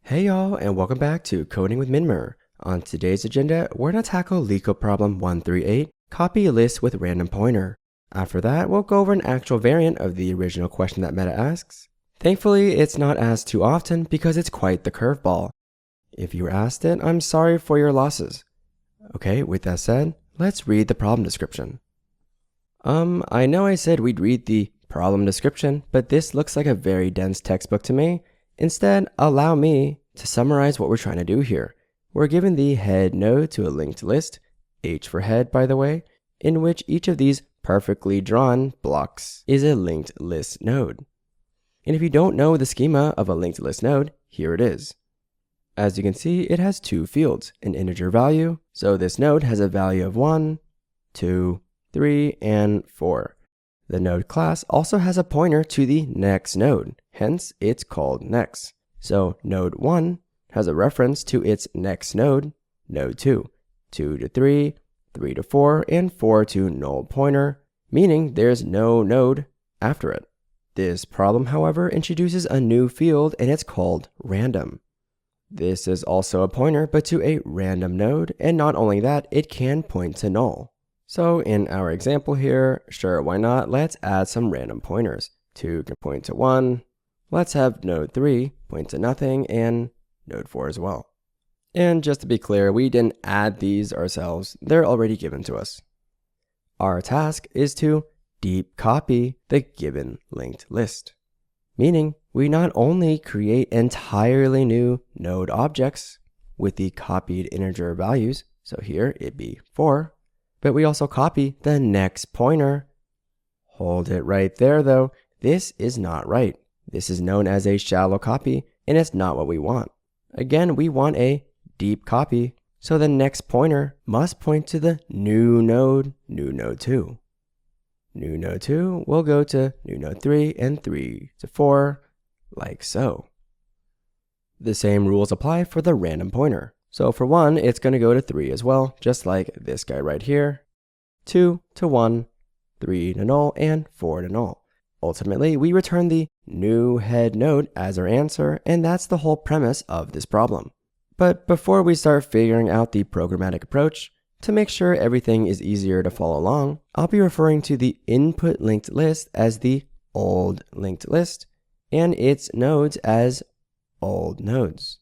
Hey y'all, and welcome back to Coding with Minmer. On today's agenda, we're going to tackle LeetCode problem 138, copy a list with random pointer. After that, we'll go over an actual variant of the original question that Meta asks. Thankfully, it's not asked too often because it's quite the curveball. If you were asked it, I'm sorry for your losses. Okay, with that said, let's read the problem description. I know I said we'd read the problem description, but this looks like a very dense textbook to me. Instead, allow me to summarize what we're trying to do here. We're given the head node to a linked list, H for head by the way, in which each of these perfectly drawn blocks is a linked list node. And if you don't know the schema of a linked list node, here it is. As you can see, it has two fields, an integer value, so this node has a value of 1, 2, 3, and 4. The node class also has a pointer to the next node, hence it's called next. So node 1 has a reference to its next node, node 2, 2 to 3, 3 to 4, and 4 to null pointer, meaning there's no node after it. This problem, however, introduces a new field and it's called random. This is also a pointer but to a random node, and not only that, it can point to null. So in our example here, sure, why not, let's add some random pointers. 2 can point to 1, let's have node 3 point to nothing, and node 4 as well. And just to be clear, we didn't add these ourselves, they're already given to us. Our task is to deep copy the given linked list, meaning we not only create entirely new node objects with the copied integer values, so here it'd be 4, but we also copy the next pointer. Hold it right there though, this is not right. This is known as a shallow copy, and it's not what we want. Again, we want a deep copy, so the next pointer must point to the new node 2. New node 2 will go to new node 3 and 3 to 4, like so. The same rules apply for the random pointer. So for 1, it's going to go to 3 as well, just like this guy right here. 2 to 1, 3 to null, and 4 to null. Ultimately, we return the new head node as our answer, and that's the whole premise of this problem. But before we start figuring out the programmatic approach, to make sure everything is easier to follow along, I'll be referring to the input linked list as the old linked list, and its nodes as old nodes.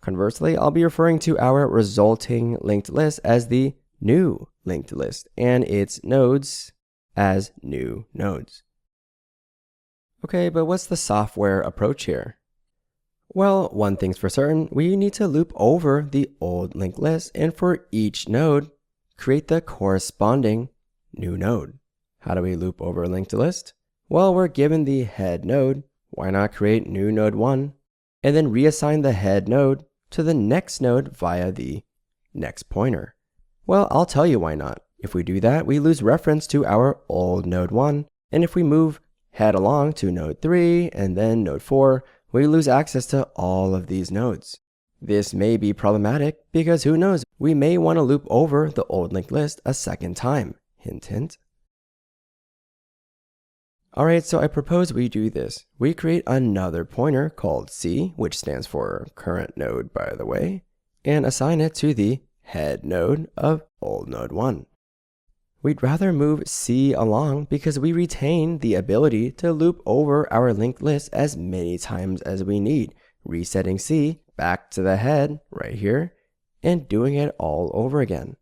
Conversely, I'll be referring to our resulting linked list as the new linked list and its nodes as new nodes. Okay, but what's the software approach here? Well, one thing's for certain, we need to loop over the old linked list and for each node, create the corresponding new node. How do we loop over a linked list? Well, we're given the head node, why not create new node 1 and then reassign the head node to the next node via the next pointer? Well, I'll tell you why not. If we do that, we lose reference to our old node 1, and if we move head along to node 3 and then node 4, we lose access to all of these nodes. This may be problematic because who knows, we may want to loop over the old linked list a second time. Hint, hint. Alright, so I propose we do this. We create another pointer called C, which stands for current node by the way, and assign it to the head node of old node 1. We'd rather move C along because we retain the ability to loop over our linked list as many times as we need, resetting C back to the head right here and doing it all over again.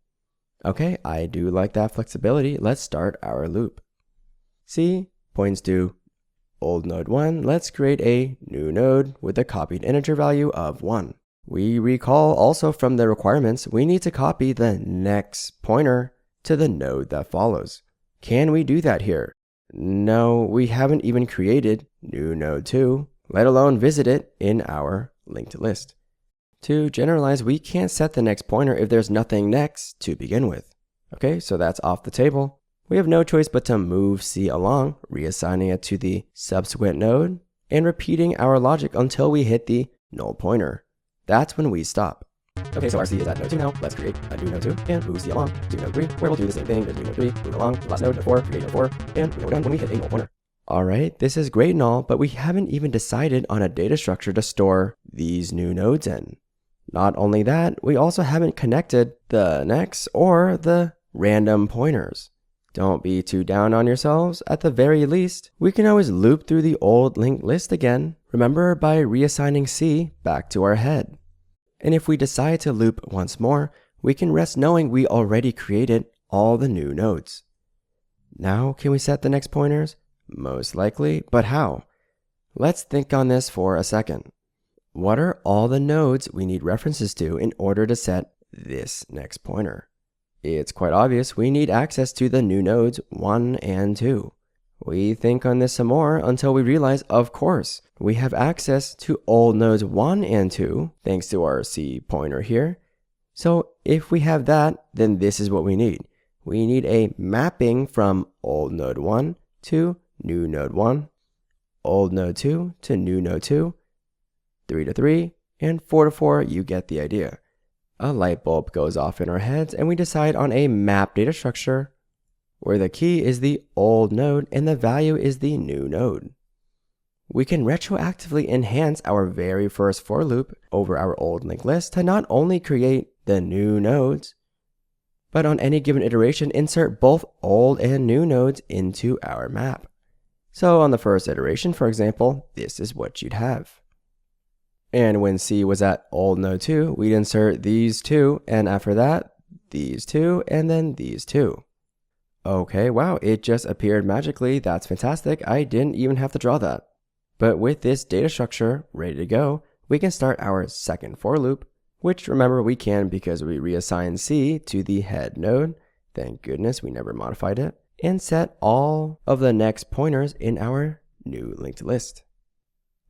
Okay, I do like that flexibility. Let's start our loop. C points to old node 1, let's create a new node with a copied integer value of 1. We recall also from the requirements, we need to copy the next pointer to the node that follows. Can we do that here? No, we haven't even created new node 2, let alone visit it in our linked list. To generalize, we can't set the next pointer if there's nothing next to begin with. Okay, so that's off the table. We have no choice but to move C along, reassigning it to the subsequent node, and repeating our logic until we hit the null pointer. That's when we stop. Okay, so our C is at node 2 now. Let's create a new node 2 and move C along to node 3, where we'll do the same thing as new node 3, move along to last node 4, create node 4, and we're done when we hit a null pointer. Alright, this is great and all, but we haven't even decided on a data structure to store these new nodes in. Not only that, we also haven't connected the next or the random pointers. Don't be too down on yourselves. At the very least, we can always loop through the old linked list again, remember, by reassigning C back to our head. And if we decide to loop once more, we can rest knowing we already created all the new nodes. Now, can we set the next pointers? Most likely, but how? Let's think on this for a second. What are all the nodes we need references to in order to set this next pointer? It's quite obvious we need access to the new nodes 1 and 2. We think on this some more until we realize, of course, we have access to old nodes 1 and 2 thanks to our C pointer here. So if we have that, then this is what we need. We need a mapping from old node 1 to new node 1, old node 2 to new node 2, 3 to 3, and 4 to 4, you get the idea. A light bulb goes off in our heads and we decide on a map data structure where the key is the old node and the value is the new node. We can retroactively enhance our very first for loop over our old linked list to not only create the new nodes, but on any given iteration, insert both old and new nodes into our map. So on the first iteration, for example, this is what you'd have. And when C was at old node 2, we'd insert these two, and after that, these two, and then these two. Okay, wow, it just appeared magically. That's fantastic. I didn't even have to draw that. But with this data structure ready to go, we can start our second for loop, which remember we can because we reassigned C to the head node. Thank goodness we never modified it. And set all of the next pointers in our new linked list.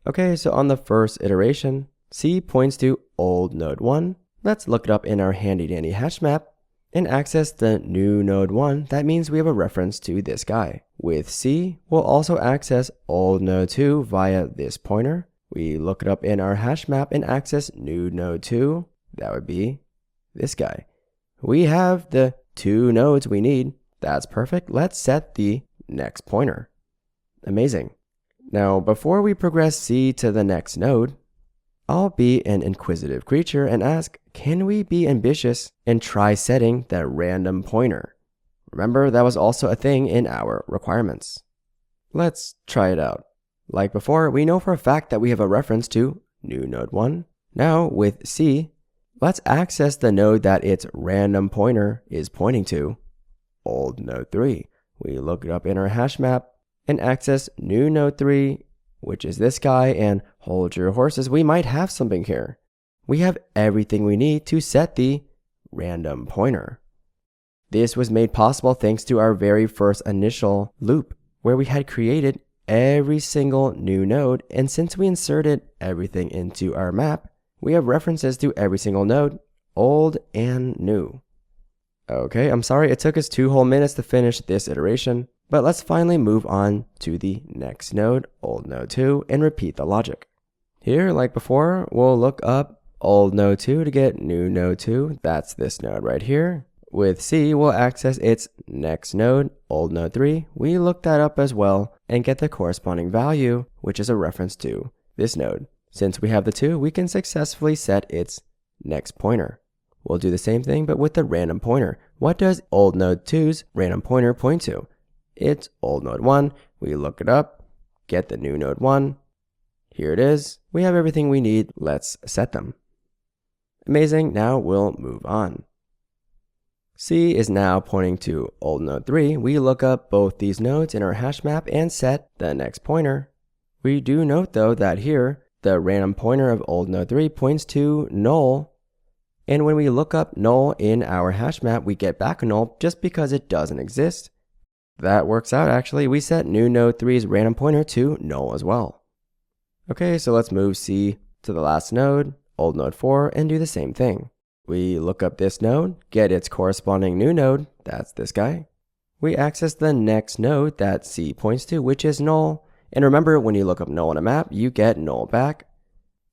Okay, so on the first iteration, C points to old node 1. Let's look it up in our handy dandy hash map and access the new node 1. That means we have a reference to this guy. With C, we'll also access old node 2 via this pointer. We look it up in our hash map and access new node 2. That would be this guy. We have the two nodes we need. That's perfect. Let's set the next pointer. Amazing. Now, before we progress C to the next node, I'll be an inquisitive creature and ask, can we be ambitious and try setting the random pointer? Remember, that was also a thing in our requirements. Let's try it out. Like before, we know for a fact that we have a reference to new node 1. Now, with C, let's access the node that its random pointer is pointing to, old node 3. We look it up in our hash map and access new node 3, which is this guy, and hold your horses, we might have something here. We have everything we need to set the random pointer. This was made possible thanks to our very first initial loop, where we had created every single new node, and since we inserted everything into our map, we have references to every single node, old and new. Okay, I'm sorry it took us 2 whole minutes to finish this iteration, but let's finally move on to the next node, old node 2, and repeat the logic. Here, like before, we'll look up old node 2 to get new node 2. That's this node right here. With C, we'll access its next node, old node 3. We look that up as well and get the corresponding value, which is a reference to this node. Since we have the 2, we can successfully set its next pointer. We'll do the same thing, but with the random pointer. What does old node 2's random pointer point to? It's old node 1. We look it up, get the new node 1. Here it is. We have everything we need. Let's set them. Amazing. Now we'll move on. C is now pointing to old node 3. We look up both these nodes in our hash map and set the next pointer. We do note though that here, the random pointer of old node 3 points to null. And when we look up null in our hash map, we get back a null just because it doesn't exist. That works out actually. We set new node 3's random pointer to null as well. Okay, so let's move C to the last node, old node 4, and do the same thing. We look up this node, get its corresponding new node, that's this guy. We access the next node that C points to, which is null. And remember, when you look up null on a map, you get null back.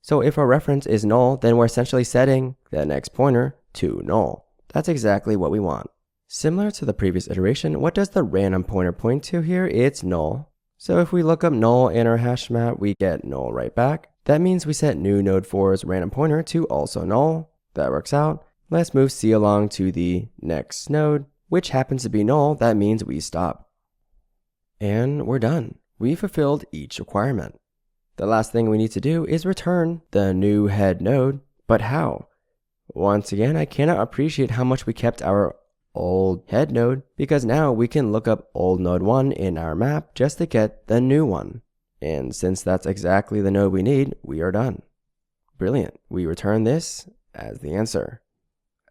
So if our reference is null, then we're essentially setting the next pointer to null. That's exactly what we want. Similar to the previous iteration, what does the random pointer point to here? It's null. So if we look up null in our hash map, we get null right back. That means we set new node 4's random pointer to also null. That works out. Let's move C along to the next node, which happens to be null. That means we stop. And we're done. We fulfilled each requirement. The last thing we need to do is return the new head node, but how? Once again, I cannot appreciate how much we kept our old head node, because now we can look up old node 1 in our map just to get the new one. And since that's exactly the node we need, we are done. Brilliant. We return this as the answer.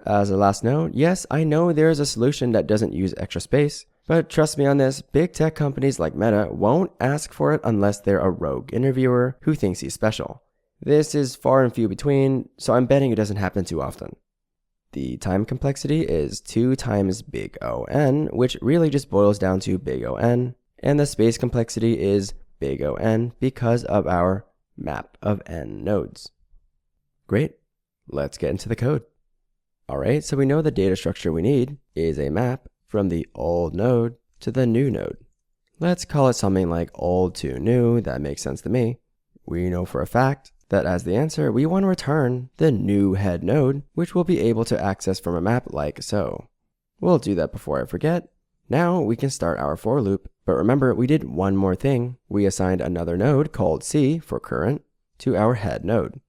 As a last note, yes, I know there is a solution that doesn't use extra space, but trust me on this, big tech companies like Meta won't ask for it unless they're a rogue interviewer who thinks he's special. This is far and few between, so I'm betting it doesn't happen too often. The time complexity is 2 times big O(n), which really just boils down to big O(n), and the space complexity is big O(n) because of our map of n nodes. Great, let's get into the code. Alright, so we know the data structure we need is a map from the old node to the new node. Let's call it something like old to new. That makes sense to me. We know for a fact that as the answer, we want to return the new head node, which we'll be able to access from a map like so. We'll do that before I forget. Now we can start our for loop, but remember we did one more thing. We assigned another node called C for current to our head node.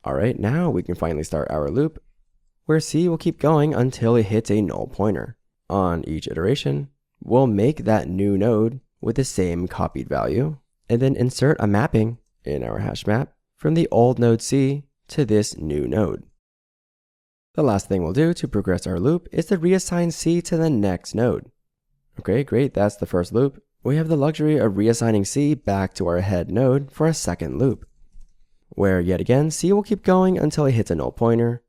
Alright, now we can finally start our loop, where C will keep going until it hits a null pointer. On each iteration, we'll make that new node with the same copied value, and then insert a mapping in our hash map from the old node C to this new node. The last thing we'll do to progress our loop is to reassign C to the next node. Okay, great, that's the first loop. We have the luxury of reassigning C back to our head node for a second loop, where yet again, C will keep going until it hits a null pointer.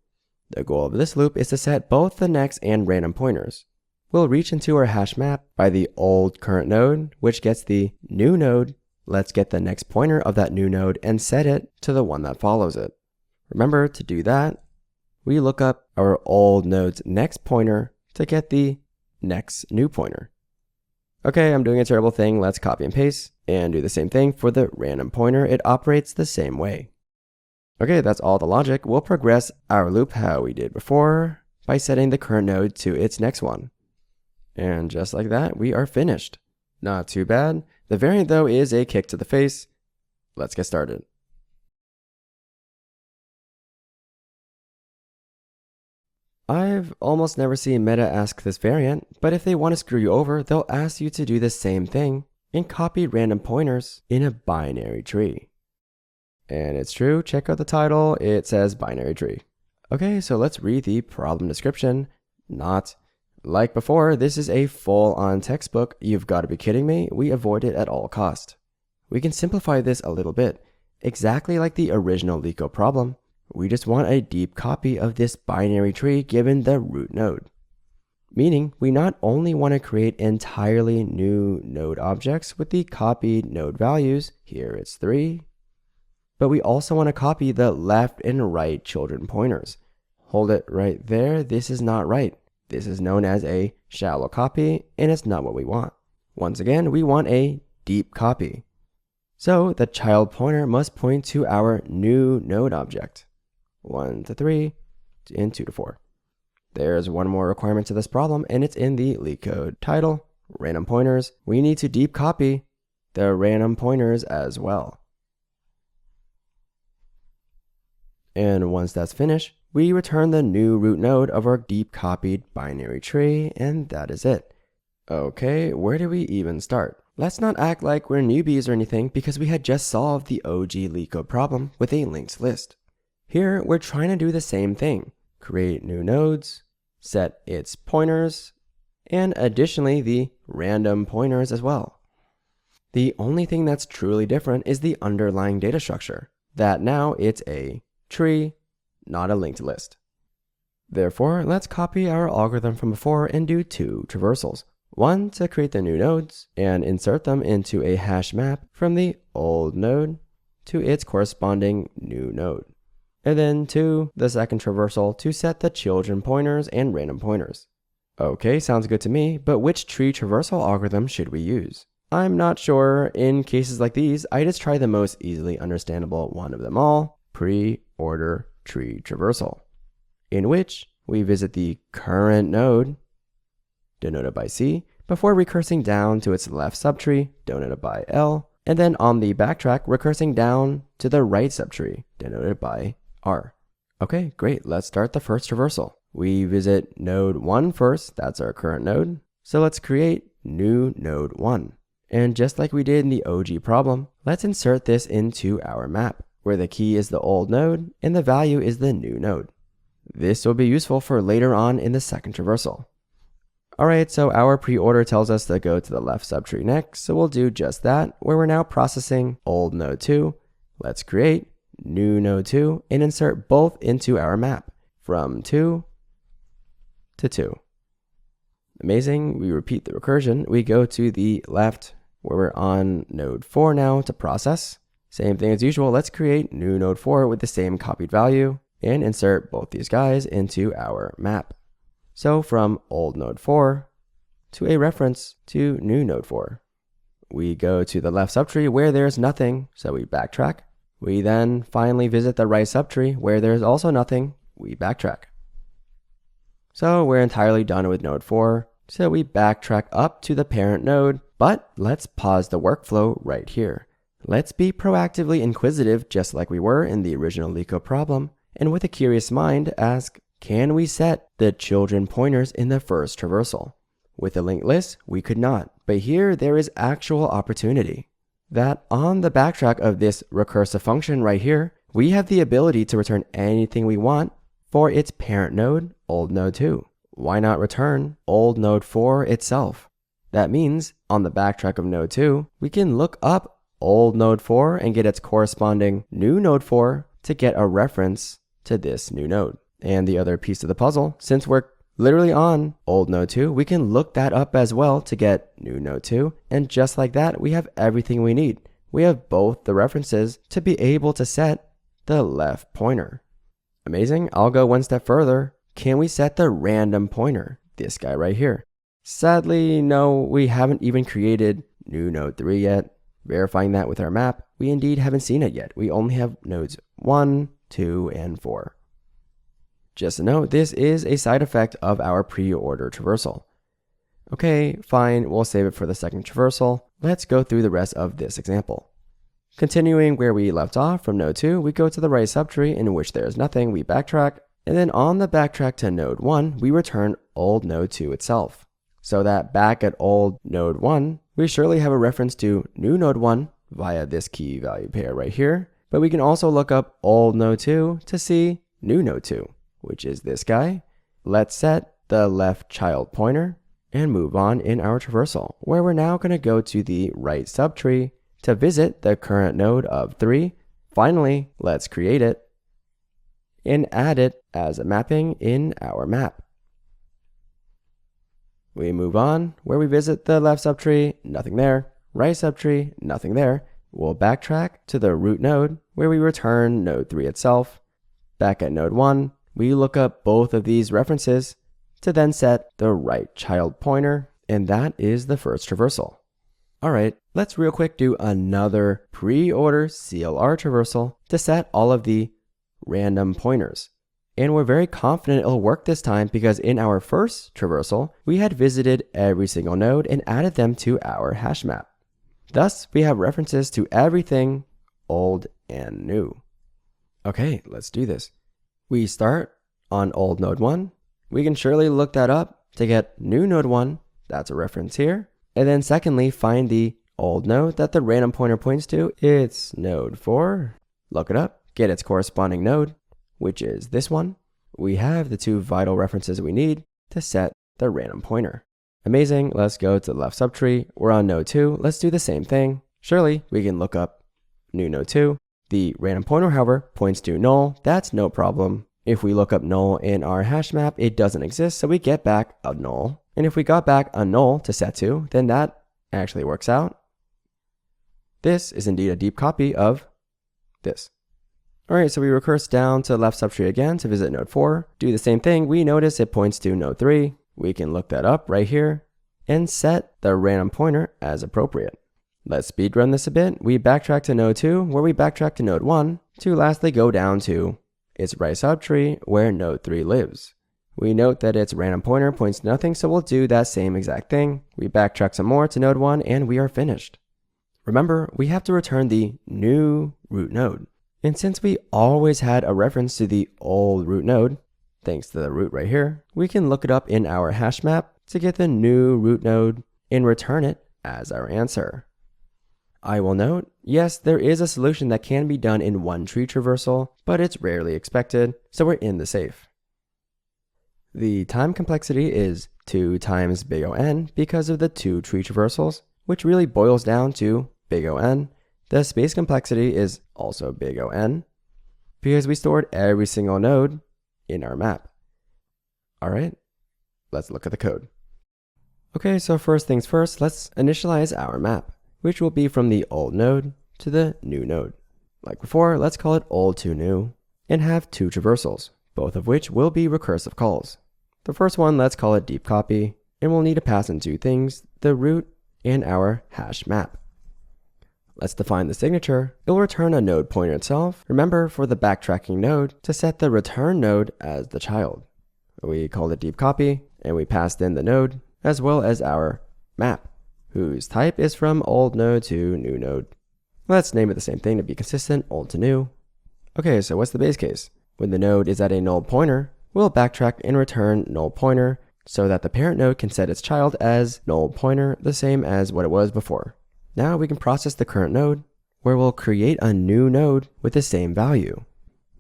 The goal of this loop is to set both the next and random pointers. We'll reach into our hash map by the old current node, which gets the new node. Let's get the next pointer of that new node and set it to the one that follows it. Remember, to do that, we look up our old node's next pointer to get the next new pointer. Okay, I'm doing a terrible thing. Let's copy and paste and do the same thing for the random pointer. It operates the same way. Okay, that's all the logic. We'll progress our loop how we did before by setting the current node to its next one. And just like that, we are finished. Not too bad. The variant though is a kick to the face. Let's get started. I've almost never seen Meta ask this variant, but if they want to screw you over, they'll ask you to do the same thing and copy random pointers in a binary tree. And it's true, check out the title, it says binary tree. Okay, so let's read the problem description. Not like before, this is a full-on textbook. You've got to be kidding me. We avoid it at all cost. We can simplify this a little bit. Exactly like the original LeetCode problem, we just want a deep copy of this binary tree given the root node. Meaning, we not only want to create entirely new node objects with the copied node values, here it's 3, but we also want to copy the left and right children pointers. Hold it right there, this is not right. This is known as a shallow copy, and it's not what we want. Once again, we want a deep copy. So the child pointer must point to our new node object. 1 to 3, and 2 to 4. There's one more requirement to this problem, and it's in the LeetCode title, random pointers. We need to deep copy the random pointers as well. And once that's finished, we return the new root node of our deep copied binary tree, and that is it. Okay, where do we even start? Let's not act like we're newbies or anything because we had just solved the OG LeetCode problem with a linked list. Here, we're trying to do the same thing. Create new nodes, set its pointers, and additionally the random pointers as well. The only thing that's truly different is the underlying data structure, that now it's a tree, not a linked list. Therefore, let's copy our algorithm from before and do 2 traversals. One to create the new nodes and insert them into a hash map from the old node to its corresponding new node. And then 2, the second traversal to set the children pointers and random pointers. Okay, sounds good to me, but which tree traversal algorithm should we use? I'm not sure. In cases like these, I just try the most easily understandable one of them all, pre-order tree traversal, in which we visit the current node, denoted by C, before recursing down to its left subtree, denoted by L, and then on the backtrack, recursing down to the right subtree, denoted by R. Okay, great. Let's start the first traversal. We visit node 1 first. That's our current node. So let's create new node 1. And just like we did in the OG problem, let's insert this into our map, where the key is the old node and the value is the new node. This will be useful for later on in the second traversal. Alright, so our pre-order tells us to go to the left subtree next, so we'll do just that, where we're now processing old node 2. Let's create new node 2 and insert both into our map, from 2 to 2. Amazing, we repeat the recursion. We go to the left, where we're on node 4 now to process. Same thing as usual, let's create new node 4 with the same copied value and insert both these guys into our map. So from old node 4 to a reference to new node 4. We go to the left subtree where there's nothing, so we backtrack. We then finally visit the right subtree where there's also nothing, we backtrack. So we're entirely done with node 4, so we backtrack up to the parent node, but let's pause the workflow right here. Let's be proactively inquisitive just like we were in the original LeetCode problem, and with a curious mind ask, can we set the children pointers in the first traversal? With a linked list, we could not, but here there is actual opportunity. That on the backtrack of this recursive function right here, we have the ability to return anything we want for its parent node, old node 2. Why not return old node 4 itself? That means on the backtrack of node 2, we can look up old node 4 and get its corresponding new node 4 to get a reference to this new node. And the other piece of the puzzle, since we're literally on old node 2, we can look that up as well to get new node 2. And just like that, we have everything we need. We have both the references to be able to set the left pointer. Amazing. I'll go one step further. Can we set the random pointer? This guy right here. Sadly, no, we haven't even created new node 3 yet. Verifying that with our map, we indeed haven't seen it yet. We only have nodes 1, 2, and 4. Just a note, this is a side effect of our pre-order traversal. Okay, fine, we'll save it for the second traversal. Let's go through the rest of this example. Continuing where we left off from node 2, we go to the right subtree in which there is nothing, we backtrack, and then on the backtrack to node 1, we return old node 2 itself. So that back at old node 1, we surely have a reference to new node 1 via this key value pair right here, but we can also look up old node 2 to see new node 2, which is this guy. Let's set the left child pointer and move on in our traversal, where we're now going to go to the right subtree to visit the current node of 3. Finally, let's create it and add it as a mapping in our map. We move on where we visit the left subtree, nothing there. Right subtree, nothing there. We'll backtrack to the root node where we return node 3 itself. Back at node 1, we look up both of these references to then set the right child pointer, and that is the first traversal. Alright, let's real quick do another pre-order CLR traversal to set all of the random pointers. And we're very confident it'll work this time because in our first traversal, we had visited every single node and added them to our hash map. Thus, we have references to everything old and new. Okay, let's do this. We start on old node 1. We can surely look that up to get new node 1. That's a reference here. And then secondly, find the old node that the random pointer points to. It's node 4. Look it up, get its corresponding node, which is this one. We have the two vital references we need to set the random pointer. Amazing, let's go to the left subtree. We're on node 2. Let's do the same thing. Surely we can look up new node 2. The random pointer, however, points to null. That's no problem. If we look up null in our hash map, it doesn't exist, so we get back a null. And if we got back a null to set to, then that actually works out. This is indeed a deep copy of this. Alright, so we recurse down to the left subtree again to visit node 4. Do the same thing. We notice it points to node 3. We can look that up right here and set the random pointer as appropriate. Let's speedrun this a bit. We backtrack to node 2, where we backtrack to node 1, to lastly go down to its right subtree, where node 3 lives. We note that its random pointer points to nothing, so we'll do that same exact thing. We backtrack some more to node 1, and we are finished. Remember, we have to return the new root node. And since we always had a reference to the old root node, thanks to the root right here, we can look it up in our hash map to get the new root node and return it as our answer. I will note, yes, there is a solution that can be done in one tree traversal, but it's rarely expected, so we're in the safe. The time complexity is 2 times big O n because of the 2 tree traversals, which really boils down to big O n. The space complexity is also big O n because we stored every single node in our map. Alright, let's look at the code. Okay, so first things first, let's initialize our map, which will be from the old node to the new node. Like before, let's call it old to new and have 2 traversals, both of which will be recursive calls. The first one, let's call it deep copy, and we'll need to pass in 2 things, the root and our hash map. Let's define the signature. It will return a node pointer itself. Remember, for the backtracking node, to set the return node as the child. We called it deep copy, and we passed in the node, as well as our map, whose type is from old node to new node. Let's name it the same thing to be consistent, old to new. Okay, so what's the base case? When the node is at a null pointer, we'll backtrack and return null pointer so that the parent node can set its child as null pointer, the same as what it was before. Now we can process the current node, where we'll create a new node with the same value.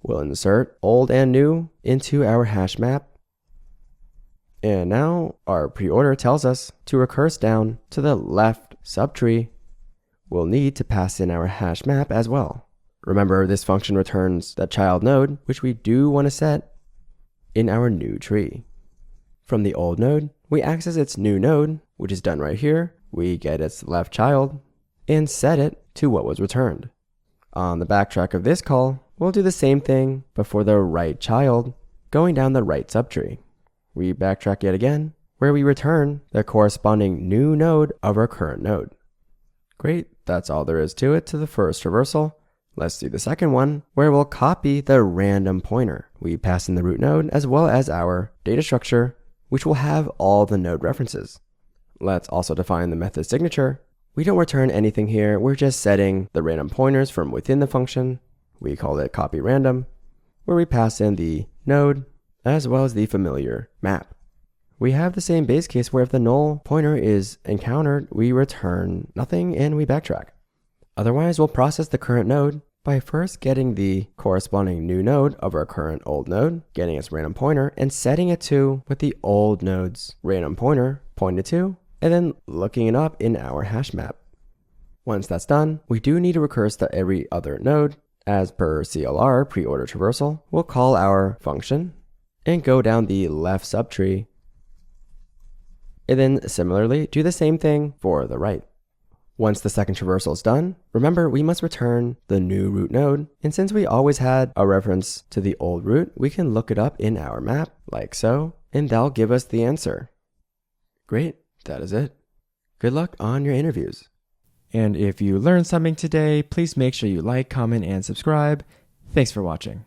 We'll insert old and new into our hash map. And now our preorder tells us to recurse down to the left subtree. We'll need to pass in our hash map as well. Remember, this function returns the child node, which we do want to set in our new tree. From the old node, we access its new node, which is done right here. We get its left child and set it to what was returned. On the backtrack of this call, we'll do the same thing, but for the right child, going down the right subtree. We backtrack yet again, where we return the corresponding new node of our current node. Great, that's all there is to it to the first traversal. Let's do the second one, where we'll copy the random pointer. We pass in the root node as well as our data structure, which will have all the node references. Let's also define the method signature. We don't return anything here, we're just setting the random pointers from within the function. We call it copy random, where we pass in the node as well as the familiar map. We have the same base case where if the null pointer is encountered, we return nothing and we backtrack. Otherwise, we'll process the current node by first getting the corresponding new node of our current old node, getting its random pointer, and setting it to what the old node's random pointer pointed to, and then looking it up in our hash map. Once that's done, we do need to recurse to every other node. As per CLR preorder traversal, we'll call our function and go down the left subtree, and then similarly do the same thing for the right. Once the second traversal is done, remember we must return the new root node, and since we always had a reference to the old root, we can look it up in our map, like so, and that'll give us the answer. Great, that is it. Good luck on your interviews. And if you learned something today, please make sure you like, comment, and subscribe. Thanks for watching.